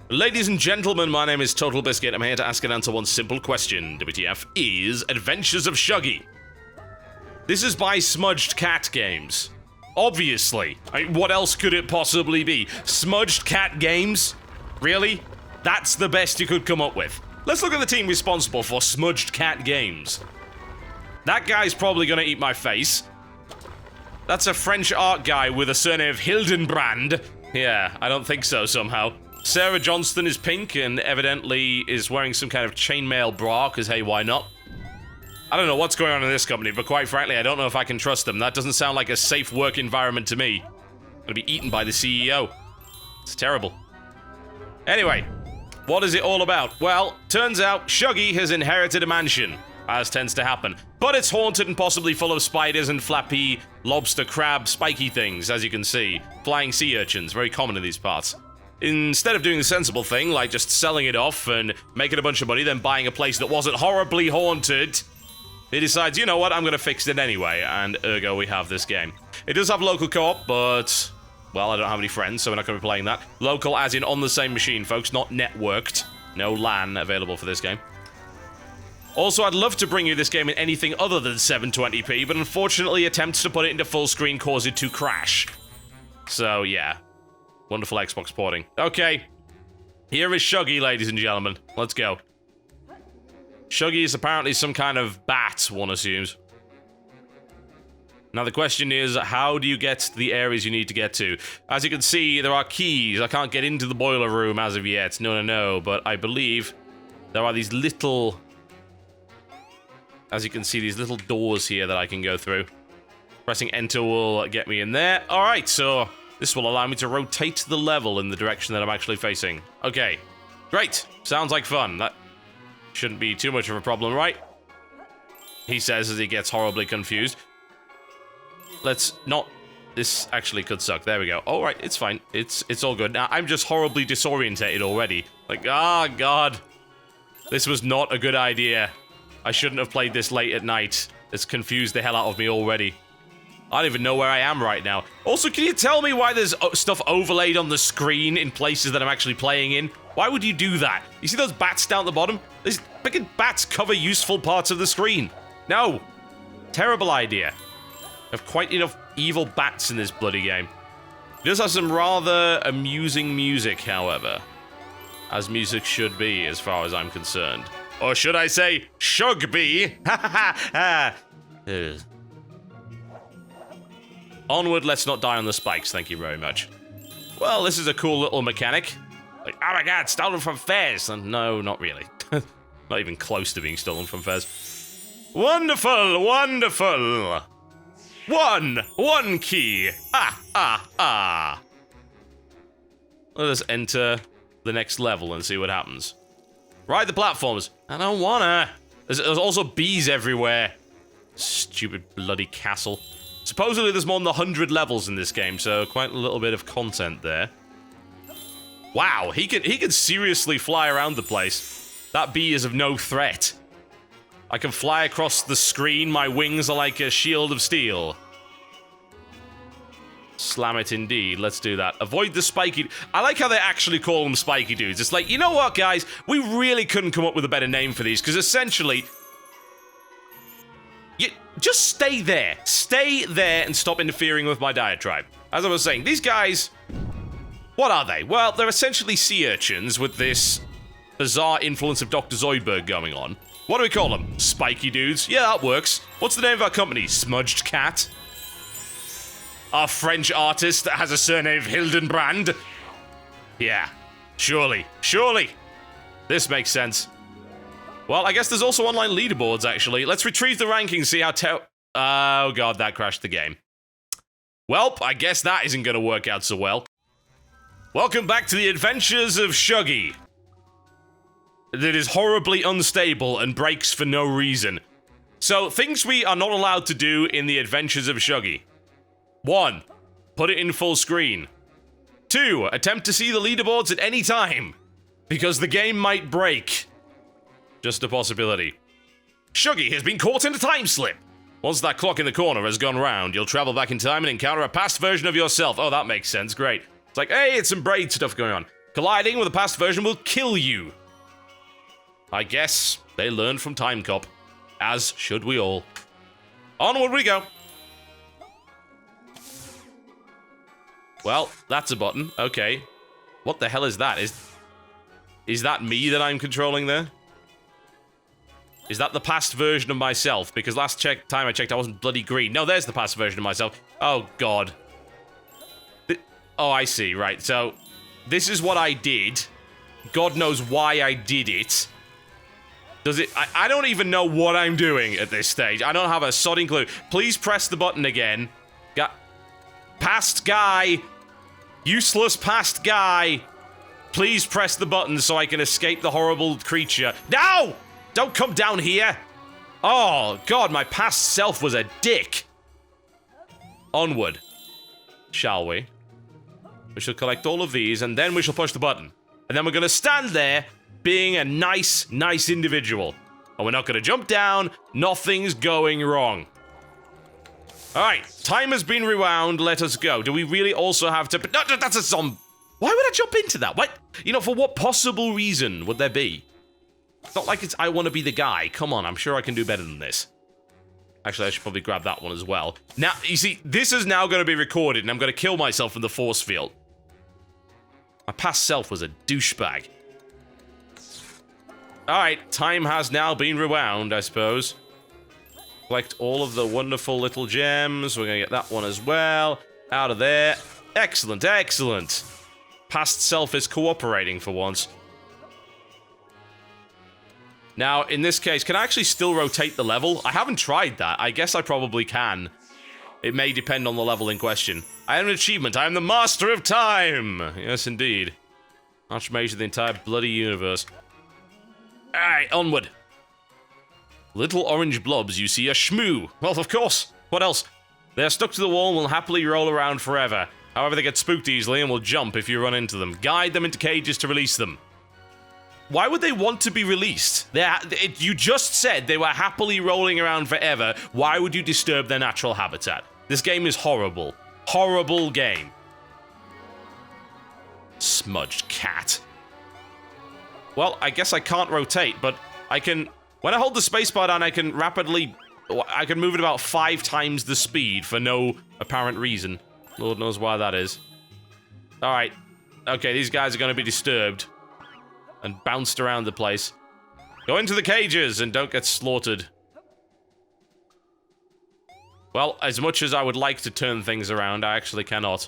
Ladies and gentlemen, my name is Totalbiscuit. I'm here to ask and answer one simple question. WTF is Adventures of Shuggy. This is by Smudged Cat Games. Obviously. What else could it possibly be? Smudged Cat Games? Really? That's the best you could come up with. Let's look at the team responsible for Smudged Cat Games. That guy's probably gonna eat my face. That's a French art guy with a surname of Hildenbrand. Yeah, I don't think so somehow. Sarah Johnston is pink and evidently is wearing some kind of chainmail bra, because hey, why not? I don't know what's going on in this company, but quite frankly, I don't know if I can trust them. That doesn't sound like a safe work environment to me. I'm gonna be eaten by the CEO. It's terrible. Anyway, what is it all about? Well, turns out Shuggy has inherited a mansion, as tends to happen. But it's haunted and possibly full of spiders and flappy lobster crab spiky things, as you can see. Flying sea urchins, very common in these parts. Instead of doing the sensible thing, like just selling it off and making a bunch of money, then buying a place that wasn't horribly haunted, he decides, you know what, I'm gonna fix it anyway, and ergo we have this game. It does have local co-op, but, well, I don't have any friends, so we're not gonna be playing that. Local as in on the same machine, folks, not networked. No LAN available for this game. Also, I'd love to bring you this game in anything other than 720p, but unfortunately attempts to put it into full screen cause it to crash. So, yeah. Wonderful Xbox porting. Okay. Here is Shuggy, ladies and gentlemen. Let's go. Shuggy is apparently some kind of bat, one assumes. Now the question is, how do you get to the areas you need to get to? As you can see, there are keys. I can't get into the boiler room as of yet. No. But I believe there are these little... As you can see, these little doors here that I can go through. Pressing enter will get me in there. Alright, so... This will allow me to rotate the level in the direction that I'm actually facing. Okay. Great. Sounds like fun. That shouldn't be too much of a problem, right? He says as he gets horribly confused. Let's not... This actually could suck. There we go. Alright, it's fine. It's all good. Now, I'm just horribly disorientated already. Like, ah, God. This was not a good idea. I shouldn't have played this late at night. It's confused the hell out of me already. I don't even know where I am right now. Also, can you tell me why there's stuff overlaid on the screen in places that I'm actually playing in? Why would you do that? You see those bats down at the bottom? These freaking bats cover useful parts of the screen. No. Terrible idea. I have quite enough evil bats in this bloody game. It does have some rather amusing music, however. As music should be, as far as I'm concerned. Or should I say, Shugby? Ha ha ha ha. Onward, let's not die on the spikes, thank you very much. Well, this is a cool little mechanic. Like, oh my god, stolen from Fez! And no, not really. Not even close to being stolen from Fez. Wonderful, wonderful! One key! Ah! Let us enter the next level and see what happens. Ride the platforms. I don't wanna. There's also bees everywhere. Stupid bloody castle. Supposedly there's more than 100 levels in this game, so quite a little bit of content there. Wow, he can seriously fly around the place. That bee is of no threat. I can fly across the screen, my wings are like a shield of steel. Slam it indeed, let's do that. Avoid the spiky... I like how they actually call them spiky dudes. It's like, you know what, guys? We really couldn't come up with a better name for these, because essentially... Just stay there. Stay there and stop interfering with my diatribe. As I was saying, these guys... What are they? Well, they're essentially sea urchins with this bizarre influence of Dr. Zoidberg going on. What do we call them? Spiky dudes? Yeah, that works. What's the name of our company? Smudged Cat? Our French artist that has a surname of Hildenbrand? Yeah. Surely. This makes sense. Well, I guess there's also online leaderboards, actually. Let's retrieve the rankings, see how oh god, that crashed the game. Welp, I guess that isn't gonna work out so well. Welcome back to the Adventures of Shuggy. That is horribly unstable and breaks for no reason. So, things we are not allowed to do in the Adventures of Shuggy. 1. Put it in full screen. 2. Attempt to see the leaderboards at any time. Because the game might break. Just a possibility. Shuggy has been caught in a time slip. Once that clock in the corner has gone round, you'll travel back in time and encounter a past version of yourself. Oh, that makes sense. Great. It's like, hey, it's some braid stuff going on. Colliding with a past version will kill you. I guess they learned from Time Cop. As should we all. Onward we go. Well, that's a button. Okay. What the hell is that? Is that me that I'm controlling there? Is that the past version of myself? Because last time I checked, I wasn't bloody green. No, there's the past version of myself. Oh, God. Oh, I see. Right. So, this is what I did. God knows why I did it. Does it... I don't even know what I'm doing at this stage. I don't have a sodding clue. Please press the button again. Past guy. Useless past guy. Please press the button so I can escape the horrible creature. No! Don't come down here! Oh, God, my past self was a dick. Onward. Shall we? We shall collect all of these, and then we shall push the button. And then we're going to stand there, being a nice individual. And we're not going to jump down. Nothing's going wrong. Alright, time has been rewound. Let us go. Do we really also have to... No, that's a zombie. Why would I jump into that? What? You know, for what possible reason would there be? It's not like it's I want to be the guy. Come on, I'm sure I can do better than this. Actually, I should probably grab that one as well. Now, you see, this is now going to be recorded, and I'm going to kill myself in the force field. My past self was a douchebag. Alright, time has now been rewound, I suppose. Collect all of the wonderful little gems. We're going to get that one as well. Out of there. Excellent, excellent. Past self is cooperating for once. Now, in this case, can I actually still rotate the level? I haven't tried that. I guess I probably can. It may depend on the level in question. I have an achievement. I am the master of time. Yes, indeed. Transformation of the entire bloody universe. Alright, onward. Little orange blobs you see are shmoo. Well, of course. What else? They are stuck to the wall and will happily roll around forever. However, they get spooked easily and will jump if you run into them. Guide them into cages to release them. Why would they want to be released? You just said they were happily rolling around forever. Why would you disturb their natural habitat? This game is horrible. Horrible game. Smudged cat. Well, I guess I can't rotate, but I can... When I hold the spacebar down, I can move it about 5 times the speed for no apparent reason. Lord knows why that is. Alright. Okay, these guys are going to be disturbed. And bounced around the place. Go into the cages and don't get slaughtered. Well, as much as I would like to turn things around, I actually cannot.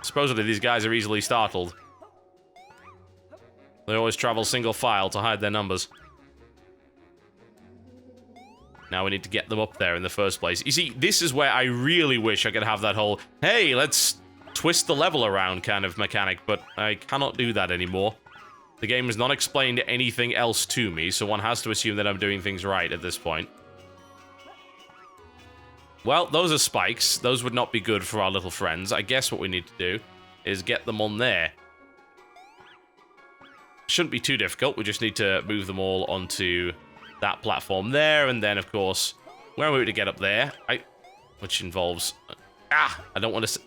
Supposedly, these guys are easily startled. They always travel single file to hide their numbers. Now we need to get them up there in the first place. You see, this is where I really wish I could have that whole, hey, let's twist the level around kind of mechanic, but I cannot do that anymore. The game has not explained anything else to me, so one has to assume that I'm doing things right at this point. Well, those are spikes. Those would not be good for our little friends. I guess what we need to do is get them on there. Shouldn't be too difficult. We just need to move them all onto that platform there, and then, of course, where are we to get up there? Which involves... I don't want to...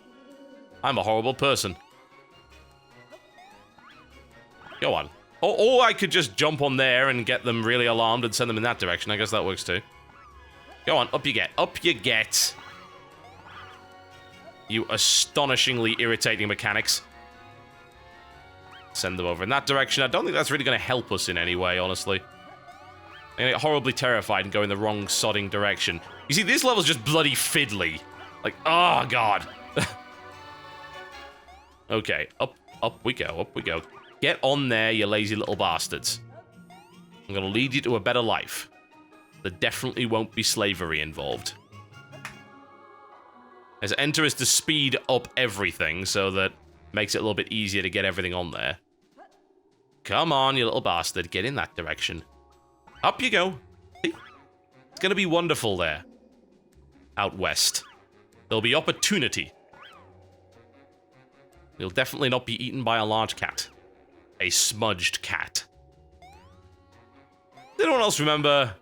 I'm a horrible person. Go on. Or I could just jump on there and get them really alarmed and send them in that direction. I guess that works too. Go on, up you get. Up you get. You astonishingly irritating mechanics. Send them over in that direction. I don't think that's really going to help us in any way, honestly. I'm going to get horribly terrified and go in the wrong sodding direction. You see, this level's just bloody fiddly. Like, oh, God. Okay, up we go, up we go. Get on there, you lazy little bastards. I'm gonna lead you to a better life. There definitely won't be slavery involved. As enter is to speed up everything, so that makes it a little bit easier to get everything on there. Come on, you little bastard, get in that direction. Up you go. It's gonna be wonderful there. Out west. There'll be opportunity. You'll definitely not be eaten by a large cat. A smudged cat. Did anyone else remember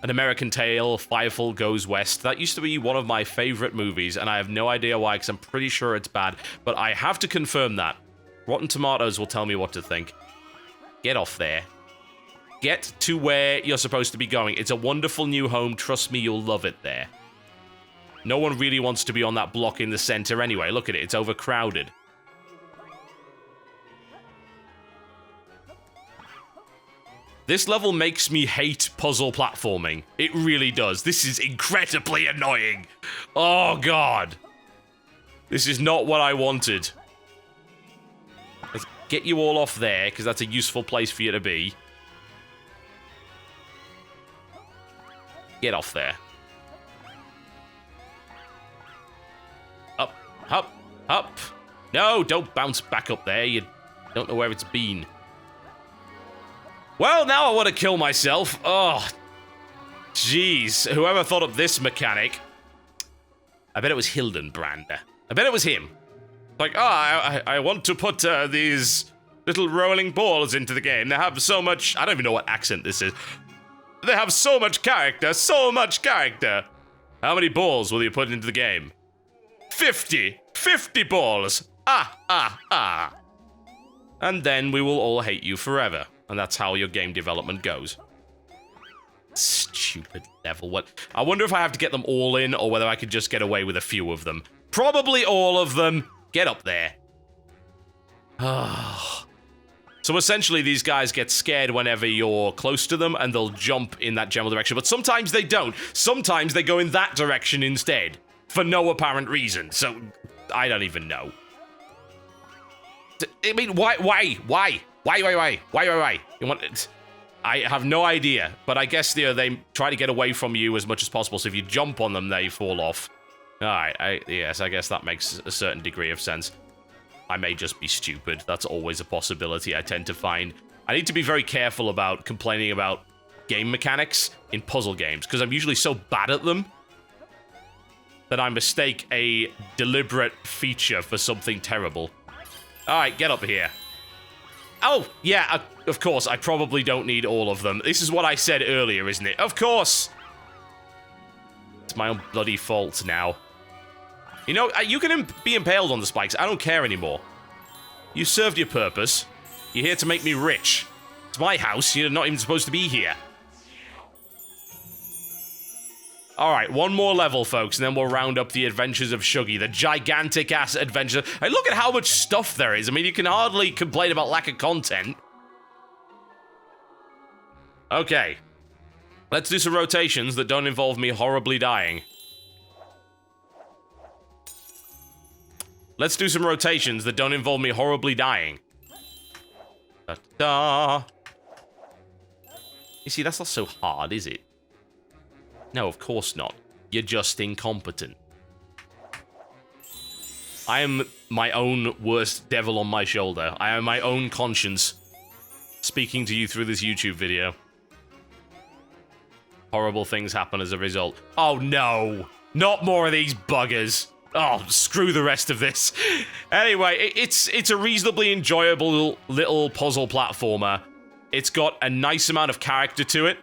An American Tale, Firefall Goes West. That used to be one of my favorite movies, and I have no idea why, because I'm pretty sure it's bad. But I have to confirm that. Rotten Tomatoes will tell me what to think. Get off there. Get to where you're supposed to be going. It's a wonderful new home. Trust me, you'll love it there. No one really wants to be on that block in the center anyway. Look at it. It's overcrowded. This level makes me hate puzzle platforming. It really does. This is incredibly annoying. Oh, God. This is not what I wanted. Let's get you all off there, because that's a useful place for you to be. Get off there. Up, up, up. No, don't bounce back up there. You don't know where it's been. Well, now I want to kill myself. Oh, jeez. Whoever thought up this mechanic. I bet it was Hildenbrander. I bet it was him. Like, I want to put these little rolling balls into the game. They have so much... I don't even know what accent this is. They have so much character, so much character. How many balls will you put into the game? 50. 50 balls. Ah. And then we will all hate you forever. And that's how your game development goes. Stupid level. What? I wonder if I have to get them all in, or whether I could just get away with a few of them. Probably all of them. Get up there. So essentially, these guys get scared whenever you're close to them, and they'll jump in that general direction. But sometimes they don't. Sometimes they go in that direction instead. For no apparent reason. So, I don't even know. I mean, why? Why? You want it? I have no idea, but I guess they try to get away from you as much as possible, so if you jump on them, they fall off. Alright, yes, I guess that makes a certain degree of sense. I may just be stupid. That's always a possibility I tend to find. I need to be very careful about complaining about game mechanics in puzzle games, because I'm usually so bad at them that I mistake a deliberate feature for something terrible. Alright, get up here. Oh, yeah, of course, I probably don't need all of them. This is what I said earlier, isn't it? Of course! It's my own bloody fault now. You know, you can be impaled on the spikes. I don't care anymore. You served your purpose. You're here to make me rich. It's my house. You're not even supposed to be here. Alright, one more level, folks, and then we'll round up the Adventures of Shuggy, the gigantic-ass adventure. Hey, look at how much stuff there is. I mean, you can hardly complain about lack of content. Okay. Let's do some rotations that don't involve me horribly dying. Let's do some rotations that don't involve me horribly dying. Ta-da! You see, that's not so hard, is it? No, of course not. You're just incompetent. I am my own worst devil on my shoulder. I am my own conscience speaking to you through this YouTube video. Horrible things happen as a result. Oh no! Not more of these buggers! Oh, screw the rest of this. Anyway, it's a reasonably enjoyable little puzzle platformer. It's got a nice amount of character to it.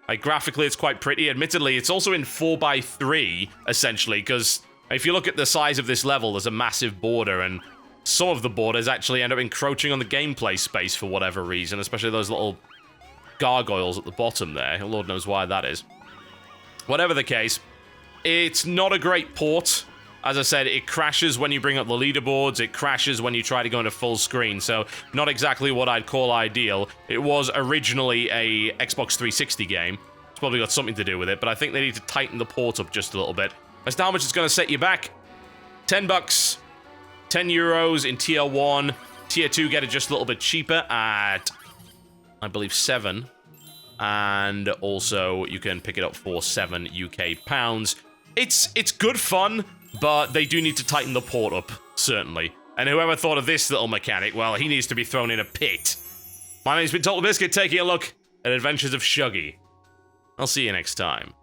Like, graphically, it's quite pretty. Admittedly, it's also in 4x3, essentially, because if you look at the size of this level, there's a massive border, and some of the borders actually end up encroaching on the gameplay space for whatever reason, especially those little gargoyles at the bottom there. Lord knows why that is. Whatever the case, it's not a great port. As I said, it crashes when you bring up the leaderboards, it crashes when you try to go into full screen, so not exactly what I'd call ideal. It was originally a Xbox 360 game. It's probably got something to do with it, but I think they need to tighten the port up just a little bit. As to how much it's going to set you back. $10, 10 euros in Tier 1. Tier 2 get it just a little bit cheaper at, I believe, 7. And also, you can pick it up for 7 UK pounds. It's good fun, but they do need to tighten the port up, certainly. And whoever thought of this little mechanic, well, he needs to be thrown in a pit. My name's been Totalbiscuit, taking a look at Adventures of Shuggy. I'll see you next time.